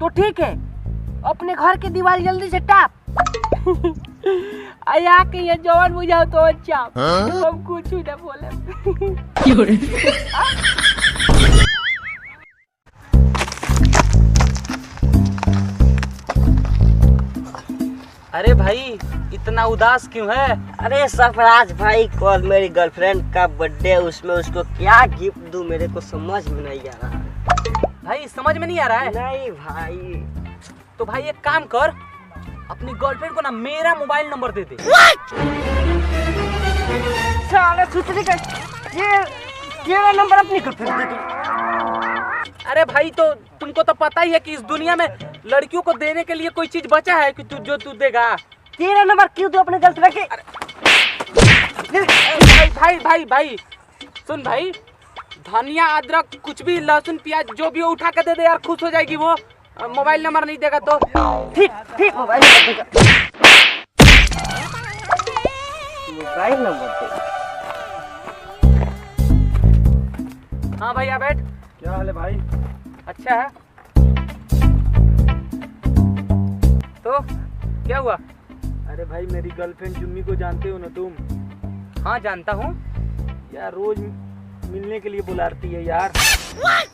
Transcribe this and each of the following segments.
तो ठीक है, अपने घर की दीवार जल्दी से टाप। आया के ये जवान बुझाओ तो अच्छा, हम कुछ ना बोले। अरे भाई इतना उदास क्यों है? अरे सरफराज भाई, कल मेरी गर्लफ्रेंड का बर्थडे है, उसमें उसको क्या गिफ्ट दूं मेरे को समझ में नहीं आ रहा है। भाई समझ में नहीं आ रहा है? नहीं भाई। तो भाई एक काम कर, अपनी गर्लफ्रेंड को ना मेरा मोबाइल नंबर दे दे। साले सुतरी का ये नंबर अपनी गर्लफ्रेंड दे दे। अरे भाई तो तुमको तो पता ही है कि इस दुनिया में लड़कियों को देने के लिए कोई चीज बचा है कि तू देगा। तेरा नंबर क्यों दो अपने गर्लफ्रेंड के? भाई भाई भाई सुन भाई, धनिया अदरक कुछ भी, लहसुन प्याज जो भी हो उठा के दे दे यार, खुश हो जाएगी वो। मोबाइल नंबर नहीं देगा तो ठीक मोबाइल नंबर देगा। मोबाइल नंबर देगा। हाँ भाई आ बैठ। क्या हाल है भाई? अच्छा है। तो क्या हुआ? अरे भाई मेरी गर्लफ्रेंड जुम्मी को जानते हो ना तुम? हाँ जानता हूँ यार, रोज मिलने के लिए बुलाती है यार,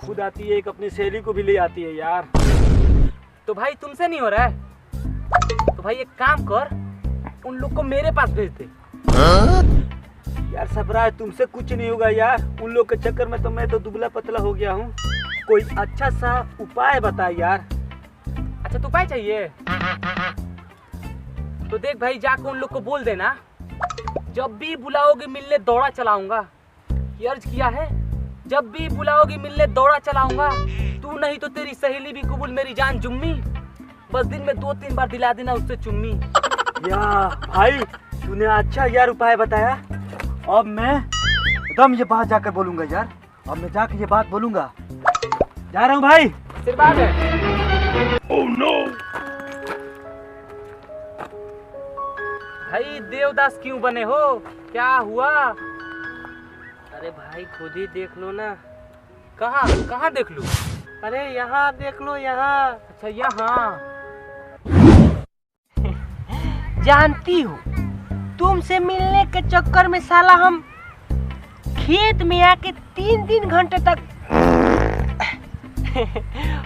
खुद आती है, एक अपनी सहेली को भी ले आती है यार। तो भाई तुमसे नहीं हो रहा है तो भाई एक काम कर, उन लोग को मेरे पास भेज दे। यार सरफराज, तुमसे कुछ नहीं होगा यार, उन लोग के चक्कर में तो मैं तो दुबला पतला हो गया हूँ। कोई अच्छा सा उपाय बता यार। अच्छा तो उपाय चाहिए तो देख भाई, जाकर उन लोग को बोल देना जब भी बुलाओगे मिलने दौड़ा चलाऊंगा। ये अर्ज किया है, जब भी बुलाओगी मिलने दौड़ा चलाऊंगा। तू नहीं तो तेरी सहेली भी कबूल मेरी जान जुम्मी, बस दिन में 2-3 बार दिला देना उससे चुम्मी। यार भाई तूने अच्छा यार उपाय बताया। अब मैं एकदम ये बात जाकर बोलूंगा यार, अब मैं जाकर ये बात बोलूंगा। जा रहा हूँ भाई। सिर्फ बात है। Oh no. भाई देवदास क्यों बने हो, क्या हुआ? अरे भाई खुद ही देख लो ना। कहाँ कहाँ देख लूं? अरे यहाँ देख लो, यहाँ। अच्छा यहाँ। जानती हूँ तुमसे मिलने के चक्कर में साला हम खेत में आके 3-3 घंटे तक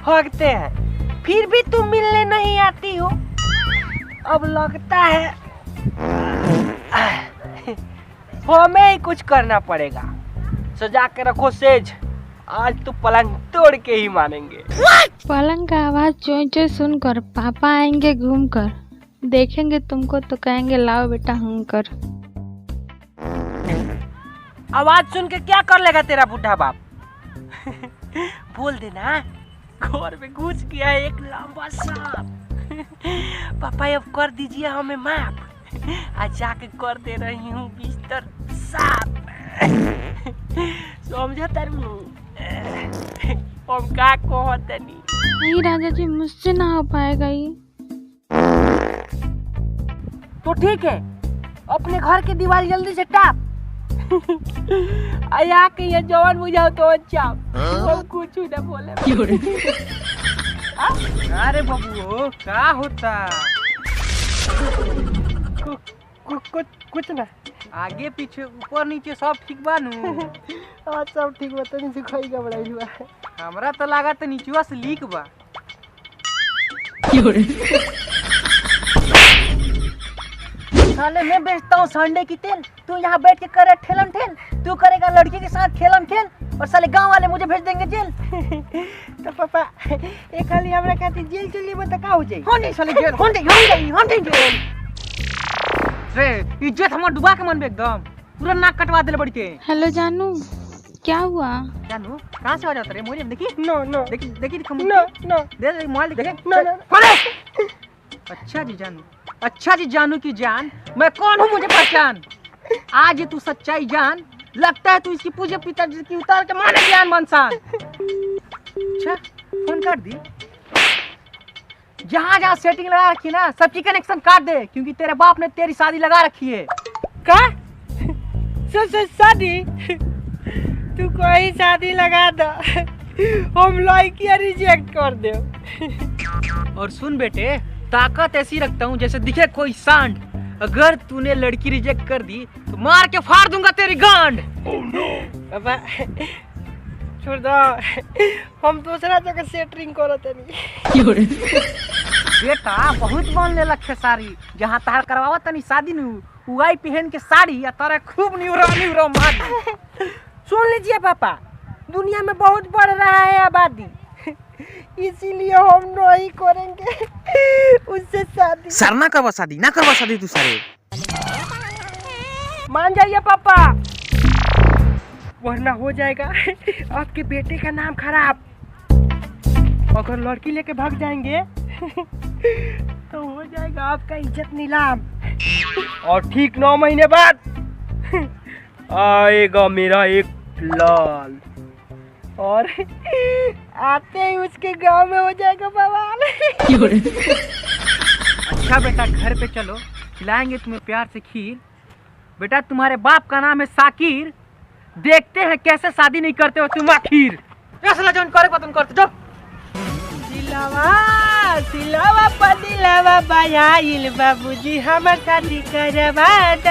भागते हैं, फिर भी तुम मिलने नहीं आती हो। अब लगता है हमें ही कुछ करना पड़ेगा। सजा के रखो सेज, आज तो पलंग तोड़ के ही मानेंगे। पलंग का आवाज चों चों सुनकर पापा आएंगे घूमकर, देखेंगे तुमको तो कहेंगे लाओ बेटा हूंकर। आवाज सुन के क्या कर लेगा तेरा बूढ़ा बाप? बोल देना घर में घुस गया एक लंबा सांप। पापा अब कर दीजिए हमें माफ, आज जाके कर दे रही हूँ बिस्तर साफ। समझा तारू? हम का कहतनी? नहीं राजा जी, मुझसे ना हो पाएगा ये। तो ठीक है, अपने घर की दीवार जल्दी से टाप। आया के ये जवान बुझाओ तो अच्छा, हम कुछ ना बोले। अरे बाबू क्या होता? कुछ ना, आगे पीछे ऊपर नीचे सब ठीक बानू? आज सब ठीक बता, नहीं सुखाई का बड़ा हुआ है। हमरा तो लगा तो नीचुआ से लीक बा। साले मैं बेचता हूँ संडे की तेल, तू यहाँ बैठ के करे ठेलम ठेल। तू करेगा लड़की के साथ खेलम खेल, और साले गांव वाले मुझे भेज देंगे जेल। तो पापा एक खाली हमरा कहती जेल चलिए बता का हो जाए। होंडे साले जेल, होंडे जेल। रे इज्जत हमर डुबा के मन में एकदम पूरा नाक कटवा देले बड़ी के। हेलो जानू, क्या हुआ? जानू कहाँ से आ जाता रे? मोबाइल देखी? नो देखी नो दे मोबाइल देखे। नो। अच्छा जी जानू की जान, मैं कौन हूँ मुझे पहचान। आज तू सच्चाई जान, लगता है तू इसकी पूजे पिताजी की उतार के माने ज्ञान मनसान। अच्छा फोन काट दी, जहाँ जहाँ सेटिंग लगा रखी ना सबकी कनेक्शन काट दे, क्योंकि तेरे बाप ने तेरी शादी लगा रखी है। का शादी? तू कोई शादी लगा दो, हम लड़कियां रिजेक्ट कर दे। और सुन बेटे, ताकत ऐसी रखता हूँ जैसे दिखे कोई सांड। अगर तूने लड़की रिजेक्ट कर दी तो मार के फाड़ दूंगा तेरी गांड। पापा छोड़ दो, हम दूसरा जगह सेटरिंग करत नहीं। बेटा बहुत बन ले लखे सारी, जहाँ तार करवावा तनी शादी नु उगाई पहन के साड़ी या तारा खूब न्यूरो मार। सुन लीजिए पापा, दुनिया में बहुत बढ़ रहा है आबादी, इसीलिए हम नहीं करेंगे उससे शादी। सर ना करवा शादी, ना करवा शादी तू सारे। मान जाइए पापा, वरना हो जाएगा आपके बेटे का नाम खराब। अगर लड़की लेके भाग जाएंगे तो हो जाएगा आपका इज्जत नीलाम। और ठीक 9 महीने बाद आएगा मेरा एक लाल, और आते ही उसके गांव में हो जाएगा बवाल। अच्छा बेटा, घर पे चलो, खिलाएंगे तुम्हें प्यार से खीर। बेटा तुम्हारे बाप का नाम है साकिर, देखते हैं कैसे शादी नहीं करते हो तुम आखिर। करे तुम करते जाओ। सिलावा पदिलावा बयाइल बाबूजी हमर शादी करवा द।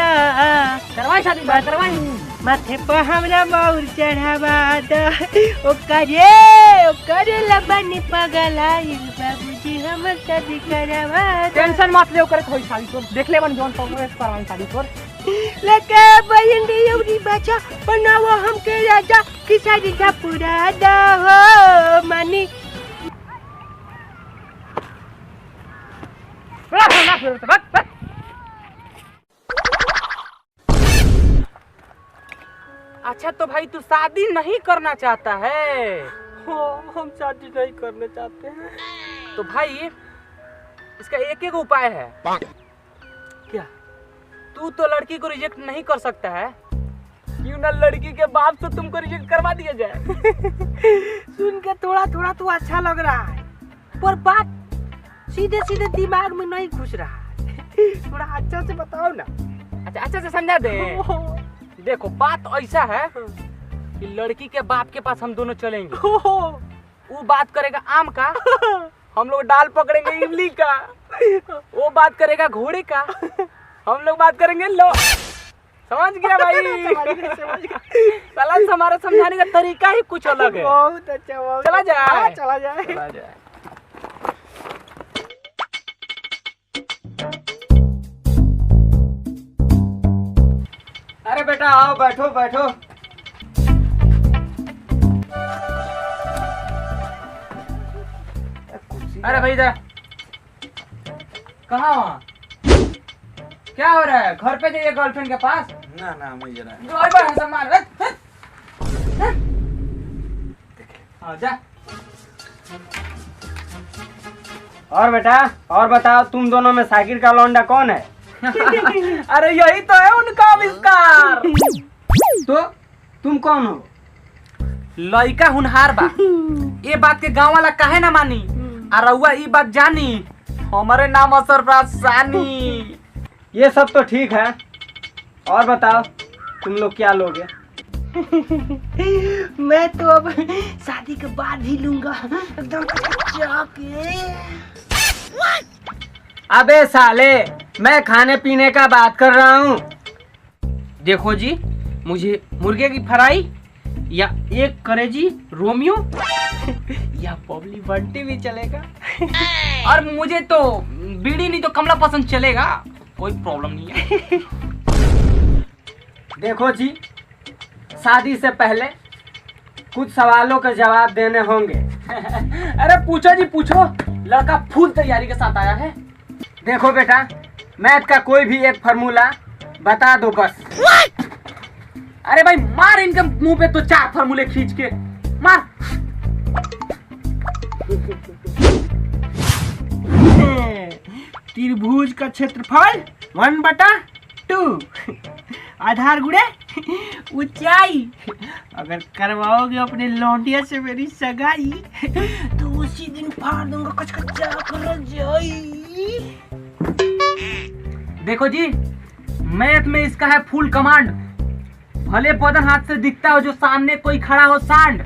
करवाई शादी, करवाई। माथे पर हमरा मौर चढ़ावा द। ओकरे लबनी पगलाइल बाबूजी हमर शादी करवा द। टेंशन मत ले, करे कोई शादी तो देख ले बन जोन प्रोग्रेस करवाई शादी तोर। लगे बयंडी अवरी बचा बनाओ हमके राजा की शादी का पूरा द हो मानी। अच्छा तो भाई तू शादी नहीं करना चाहता है? हम शादी नहीं करना चाहते हैं। तो भाई इसका एक उपाय है। क्या? तू तो लड़की को रिजेक्ट नहीं कर सकता है, क्यों ना लड़की के बाप से तुमको रिजेक्ट करवा दिया जाए। सुन के थोड़ा थोड़ा तो अच्छा लग रहा है, पर बात सीधे सीधे दिमाग में नहीं घुस रहा है। थोड़ा अच्छा से बताओ ना। अच्छा, अच्छा से समझा दे। देखो बात ऐसा है कि लड़की के बाप के पास हम दोनों चलेंगे। वो बात करेगा आम का, हम लोग डाल पकड़ेंगे इमली का। वो बात करेगा घोड़े का, हम लोग बात करेंगे लो। समझ गया भाई? साला हमारा समझाने का तरीका ही कुछ अलग है। बहुत अच्छा, बहुत चला जाए, चला जाए, चला जाए। अरे बेटा आओ, बैठो बैठो। अरे भाई इधर कहाँ? वहाँ क्या हो रहा है? घर पे जाइए गर्लफ्रेंड के पास। ना मुझे जरा जो और बार हंसा मार। हाँ जा। और बेटा और बताओ, तुम दोनों में साकिर का लौंडा कौन है? अरे यही तो है उनका आविष्कार। तो तुम कौन हो? लड़का हुनहार बा, ये बात के गांव वाला काहे ना मानी, और रउआ ये बात जानी, हमारे नाम असरफराज सानी। ये सब तो ठीक है, और बताओ तुम लोग क्या लोगे? मैं तो अब शादी के बाद ही लूंगा एकदम जाके। अबे साले, मैं खाने पीने का बात कर रहा हूँ। देखो जी, मुझे मुर्गे की फ्राई या एक करेजी रोमियो या पबली बंटी भी चलेगा। और मुझे तो बीड़ी नहीं तो कमला पसंद चलेगा, कोई प्रॉब्लम नहीं है। देखो जी, शादी से पहले कुछ सवालों के जवाब देने होंगे। अरे पूछो जी पूछो, लड़का फुल तैयारी के साथ आया है। देखो बेटा, मैथ का कोई भी एक फार्मूला बता दो बस। अरे भाई मार इनके मुंह पे तो 4 फार्मूले खींच के मार। त्रिभुज का क्षेत्रफल 1/2, आधार गुणे ऊंचाई। अगर करवाओगे अपने लौंडिया से मेरी सगाई तो उसी दिन फाड़ दूंगा कचकचा कर जाई। देखो जी, मैथ में इसका है फुल कमांड। भले बदन हाथ से दिखता हो जो सामने कोई खड़ा हो सांड,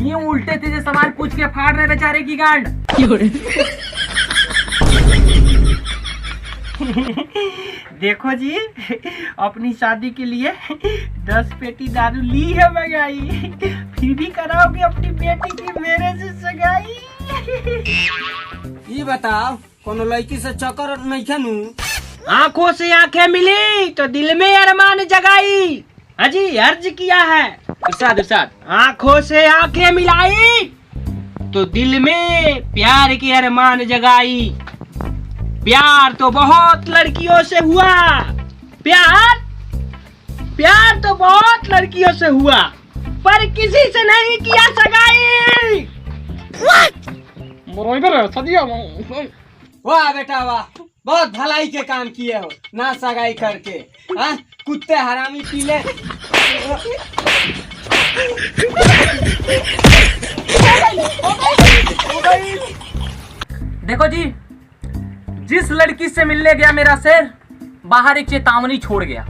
ये उल्टे सीधे सवाल पूछ के फाड़ रहे बेचारे की गांड। देखो जी, अपनी शादी के लिए 10 पेटी दारू ली है मंगाई, फिर भी कराओगे अपनी बेटी की मेरे से सगाई। ये बताओ कोनो लड़की से चक्कर नहीं खेनू? आंखों से आंखें मिली तो दिल में अरमान जगाई। हाजी अर्ज किया है इरशाद इरशाद। आंखों से आंखें मिलाई तो दिल में प्यार की अरमान जगाई। प्यार तो बहुत लड़कियों से हुआ, प्यार तो बहुत लड़कियों से हुआ, पर किसी से नहीं किया सगाई। वाह बेटा वाह, बहुत भलाई के काम किए हो ना सगाई करके। हाँ कुत्ते हरामी पीले। देखो जी, जिस लड़की से मिलने गया मेरा शेर, बाहर एक चेतावनी छोड़ गया।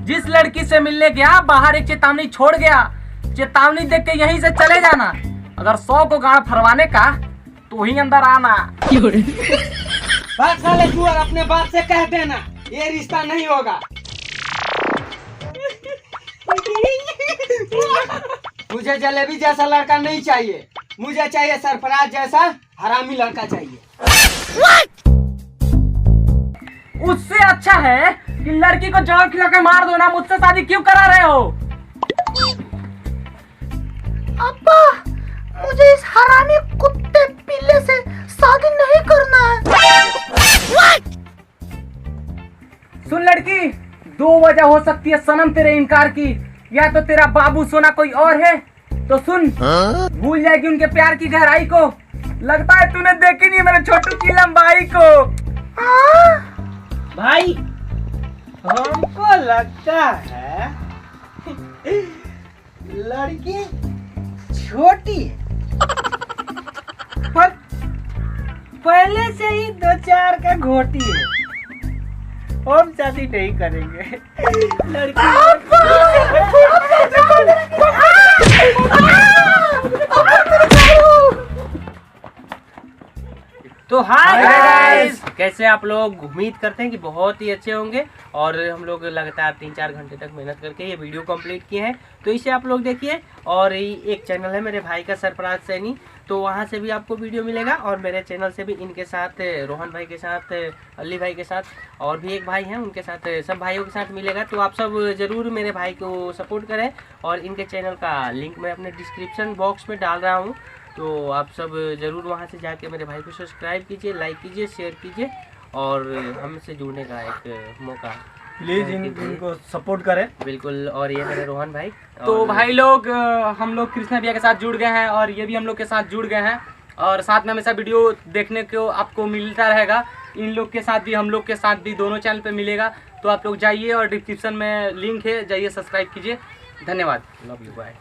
जिस लड़की से मिलने गया बाहर एक चेतावनी छोड़ गया। चेतावनी देख के यहीं से चले जाना। अगर 100 को गाड़ फरवाने का तो ही अंदर आना। बात साले तू और अपने बाप से कह देना, ये रिश्ता नहीं होगा। मुझे जलेबी जैसा लड़का नहीं चाहिए, मुझे चाहिए सरफराज जैसा हरामी लड़का चाहिए। उससे अच्छा है कि लड़की को जड़ खिला के मार दो ना। मुझसे शादी क्यों करा रहे हो? अब्बा, मुझे इस हरामी कुत्ते पिल्ले से शादी नहीं करना है। सुन लड़की, 2 वजह हो सकती है सनम तेरे इनकार की। या तो तेरा बाबू सोना कोई और है तो सुन, भूल जाएगी उनके प्यार की गहराई को। लगता है तूने देखी नहीं मेरे छोटू की लंबाई को। भाई, हमको लगता है लड़की छोटी है, पर पहले से ही 2-4 का घोटी है। हम शादी नहीं करेंगे। तो हाय गाइस, कैसे आप लोग? उम्मीद करते हैं कि बहुत ही अच्छे होंगे। और हम लोग लगातार 3-4 घंटे तक मेहनत करके ये वीडियो कंप्लीट किए हैं, तो इसे आप लोग देखिए। और एक चैनल है मेरे भाई का, सरफराज सैनी, तो वहाँ से भी आपको वीडियो मिलेगा। और मेरे चैनल से भी इनके साथ, रोहन भाई के साथ, अली भाई के साथ, और भी एक भाई हैं उनके साथ, सब भाइयों के साथ मिलेगा। तो आप सब ज़रूर मेरे भाई को सपोर्ट करें। और इनके चैनल का लिंक मैं अपने डिस्क्रिप्शन बॉक्स में डाल रहा हूँ, तो आप सब ज़रूर वहाँ से जाके मेरे भाई को सब्सक्राइब कीजिए, लाइक कीजिए, शेयर कीजिए, और हमसे जुड़ने का एक मौका प्लीज इनको सपोर्ट करें। बिल्कुल। और ये मेरे रोहन भाई। तो भाई लोग, हम लोग कृष्णा भैया के साथ जुड़ गए हैं और ये भी हम लोग के साथ जुड़ गए हैं। और साथ में हमेशा वीडियो देखने को आपको मिलता रहेगा। इन लोग के साथ भी, हम लोग के साथ भी, दोनों चैनल पे मिलेगा। तो आप लोग जाइए और डिस्क्रिप्शन में लिंक है, जाइए सब्सक्राइब कीजिए। धन्यवाद। Love you, bye.